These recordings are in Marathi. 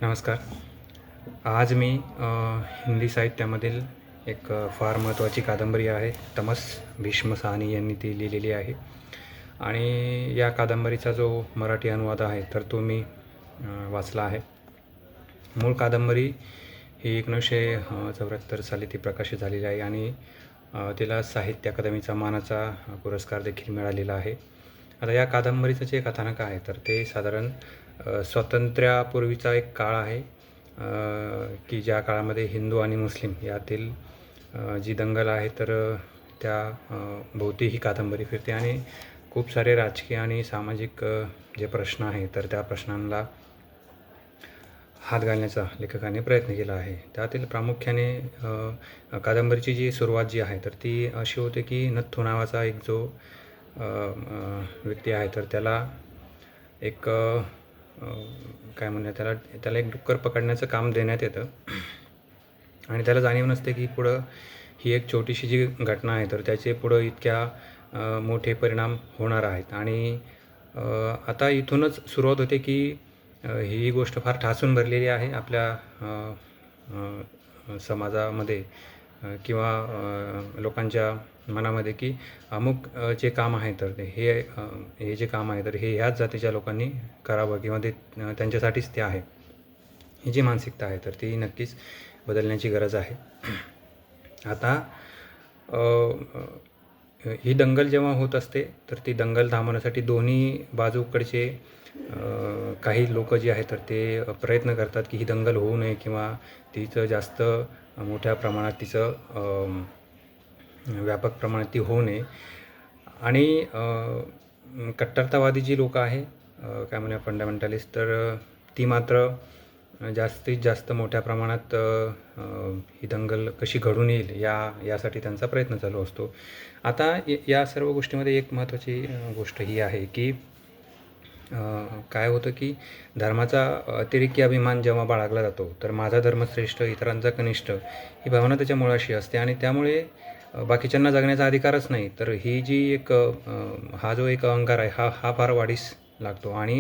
नमस्कार. आज मी हिंदी साहित्यामधील एक फार महत्त्वाची कादंबरी आहे. तमस भीष्म साहनी यांनी ती लिहिलेली आहे आणि या कादंबरीचा जो मराठी अनुवाद आहे तर तो मी वाचला आहे. मूळ कादंबरी ही 1974 साली ती प्रकाशित झालेली आहे आणि तिला साहित्य अकादमीचा मानाचा पुरस्कार देखील मिळालेला आहे. आता या कादंबरीचं जे कथानक आहे तर ते साधारण स्वातंत्र्यापूर्वीचा एक काळ आहे की ज्या काळामध्ये हिंदू आणि मुस्लिम यातील जी दंगल आहे तर त्या भोवती ही कादंबरी फिरते आणि खूप सारे राजकीय आणि सामाजिक जे प्रश्न आहे तर त्या प्रश्नांना हात घालण्याचा लेखकाने प्रयत्न केला आहे. त्यातील प्रामुख्याने कादंबरीची जी सुरुवात जी आहे तर ती अशी होते की नथू नावाचा एक जो व्यक्ती आहे तर त्याला एक काय म्हणूया त्याला एक डुक्कर पकडण्याचं काम देण्यात येतं आणि त्याला जाणीव नसते की पुढं ही एक छोटीशी जी घटना आहे तर त्याचे पुढं इतक्या मोठे परिणाम होणार आहेत. आणि आता इथूनच सुरुवात होते की ही गोष्ट फार ठासून भरलेली आहे आपल्या समाजामध्ये किंवा लोकांच्या मनामध्ये की अमुक जे काम आहे तर हे जे काम आहे तर हे ह्याच जातीच्या लोकांनी करावं किंवा ते त्यांच्यासाठीच ते आहे. ही जी मानसिकता आहे तर ती नक्कीच बदलण्याची गरज आहे. आता ही दंगल जेव्हा होत असते तर ती दंगल थांबवण्यासाठी दोन्ही बाजूकडचे काही लोक जे आहेत तर ते प्रयत्न करतात की ही दंगल होऊ नये किंवा तिचं जास्त मोठ्या प्रमाणात तिचं व्यापक प्रमाणात ती होऊ नये. आणि कट्टरतावादी जी लोकं आहे काय म्हणूया फंडामेंटलिस्ट तर ती मात्र जास्तीत जास्त मोठ्या प्रमाणात ही दंगल कशी घडून येईल यासाठी त्यांचा प्रयत्न चालू असतो. आता या सर्व गोष्टीमध्ये एक महत्त्वाची गोष्ट ही आहे की काय होतं की धर्माचा अतिरेकी अभिमान जेव्हा बाळगला जातो तर माझा धर्म श्रेष्ठ इतरांचा कनिष्ठ ही भावना त्याच्या मुळाशी असते आणि त्यामुळे बाकीच्यांना जगण्याचा अधिकारच नाही. तर ही जी एक हा जो एक अहंकार आहे हा फार वाढीस लागतो आणि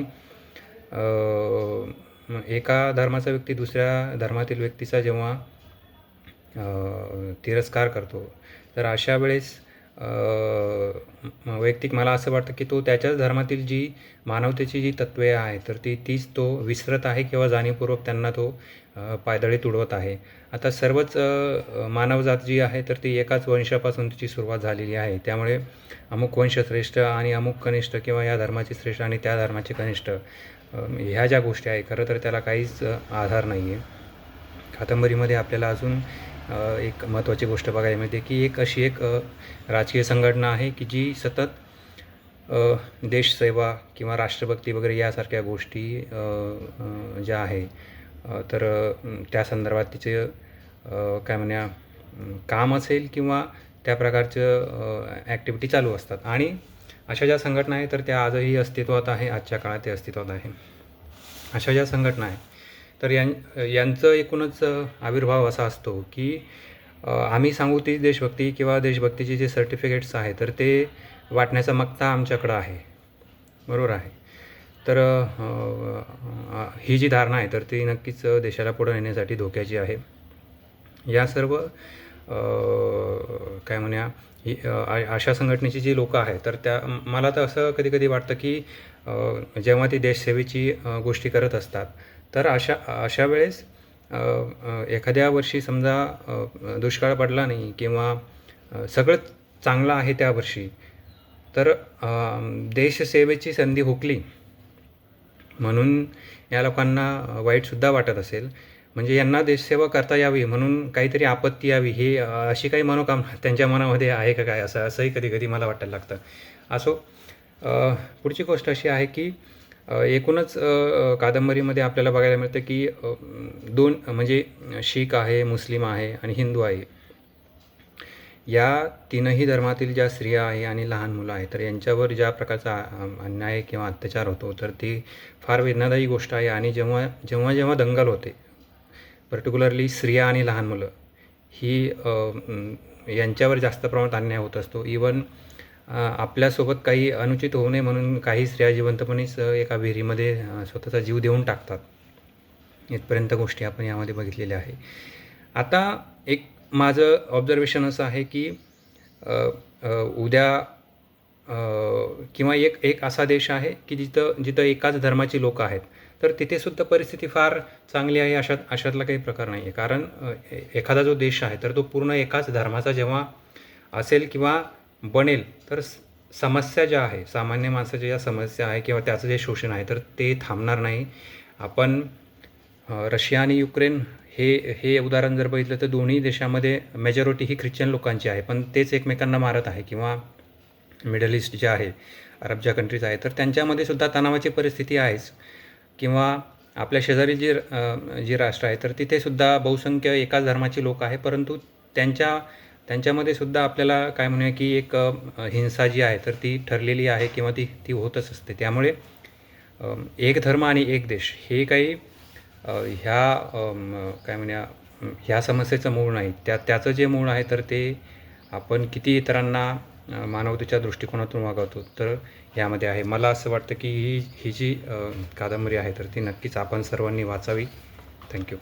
एका धर्माचा व्यक्ती दुसऱ्या धर्मातील व्यक्तीचा जेव्हा तिरस्कार करतो तर अशा वेळेस वैयक्तिक मला असं वाटतं की तो त्याच्याच धर्मातील जी मानवतेची जी तत्त्वे आहे तर तीच तो विसरत आहे किंवा जाणीवपूर्वक त्यांना तो पायदळी तुडवत आहे. आता सर्वच मानवजात जी आहे तर ती एकाच वंशापासून तिची सुरुवात झालेली आहे. त्यामुळे अमुक वंश श्रेष्ठ आणि अमुक कनिष्ठ किंवा या धर्माचे श्रेष्ठ आणि त्या धर्माचे कनिष्ठ ह्या ज्या गोष्टी आहे खरं तर त्याला काहीच आधार नाही आहे. कादंबरीमध्ये आपल्याला अजून एक महत्त्वाची गोष्ट बघायला मिळते की अशी एक राजकीय संघटना आहे की जी सतत देशसेवा किंवा राष्ट्रभक्ती वगैरे यासारख्या गोष्टी ज्या आहे तर त्या संदर्भात तिचे काय म्हणूया काम असेल किंवा त्या प्रकारचं ॲक्टिव्हिटी चालू असतात. आणि अशा ज्या संघटना आहे तर त्या आजही अस्तित्वात आहे, आजच्या काळात ते अस्तित्वात आहे. अशा ज्या संघटना आहे तर यांचं एकूणच आविर्भाव असा असतो की आम्ही सांगू ती देशभक्ती किंवा देशभक्तीचे जे सर्टिफिकेट्स आहे तर ते वाटण्याचा मक्ता आमच्याकडं आहे, बरोबर आहे. तर ही जी धारणा आहे तर ती नक्कीच देशाला पुढं नेण्यासाठी धोक्याची आहे. या सर्व काय म्हणूया ही अशा संघटनेची जी लोकं आहेत तर मला तर असं कधी वाटतं की जेव्हा ती देशसेवेची गोष्टी करत असतात तर अशा वेळेस एखाद्या वर्षी समजा दुष्काळ पडला नाही किंवा सगळं चांगलं आहे त्या वर्षी तर देशसेवेची संधी हुकली म्हणून या लोकांना वाईटसुद्धा वाटत असेल. म्हणजे यांना देशसेवा करता यावी म्हणून काहीतरी आपत्ती यावी हे अशी काही मनोकामना त्यांच्या मनामध्ये आहे का काय असंही कधी मला वाटायला लागतं. असो, पुढची गोष्ट अशी आहे की एकूणच कादंबरीमध्ये आपल्याला बघायला मिळतं की दोन म्हणजे शीख आहे, मुस्लिम आहे आणि हिंदू आहे. या तीनही धर्मातील ज्या स्त्रिया आहे आणि लहान मुलं आहे तर यांच्यावर ज्या प्रकारचा अन्याय किंवा अत्याचार होतो तर ती फार वेदनादायी गोष्ट आहे. आणि जेव्हा दंगल होते पर्टिक्युलरली स्त्रिया आणि लहान मुलं ही यांच्यावर जास्त प्रमाणात अन्याय होत असतो. इवन आपल्यासोबत काही अनुचित होऊ नये म्हणून काही स्त्रिया जिवंतपणेच एका विहिरीमध्ये स्वतःचा जीव देऊन टाकतात. इथपर्यंत गोष्टी आपण यामध्ये बघितलेल्या आहे. आता एक माझं ऑब्झर्वेशन असं आहे की अ, अ, उद्या किंवा एक एक असा देश आहे की जिथं जिथं एकाच धर्माची लोकं आहेत. तर तिथेसुद्धा परिस्थिती फार चांगली आहे अशातला काही प्रकार नाही आहे. कारण एखादा जो देश आहे तर तो पूर्ण एकाच धर्माचा जेव्हा असेल किंवा बनेल तर समस्या ज्या आहे, सामान्य माणसाच्या ज्या समस्या आहे किंवा त्याचं जे शोषण आहे तर ते थांबणार नाही. आपण रशिया आणि युक्रेन हे हे उदाहरण जर बघितलं तर दोन्ही देशामध्ये मेजॉरिटी ही ख्रिश्चन लोकांची आहे. पण तेच एकमेकांना मारत आहे. किंवा मिडल ईस्ट जे आहे, अरब ज्या कंट्रीज आहेत तर त्यांच्यामध्ये सुद्धा तणावाची परिस्थिती आहेच. किंवा आपल्या शेजारी जी राष्ट्र आहे तर तिथेसुद्धा बहुसंख्य एकाच धर्माची लोक आहे. परंतु त्यांच्यामध्ये सुद्धा आपल्याला काय म्हणूया की एक हिंसा जी आहे तर ती ठरलेली आहे किंवा ती ती होतच असते. त्यामुळे एक धर्म आणि एक देश हे काही काय म्हणूया ह्या समस्येचं मूळ नाही. त्याचं जे मूळ आहे तर ते आपण किती इतरांना मानवतेच्या दृष्टिकोनातून वागवतो तर यामध्ये आहे. मला असं वाटतं की ही जी कादंबरी आहे तर ती नक्कीच आपण सर्वांनी वाचावी. थँक्यू.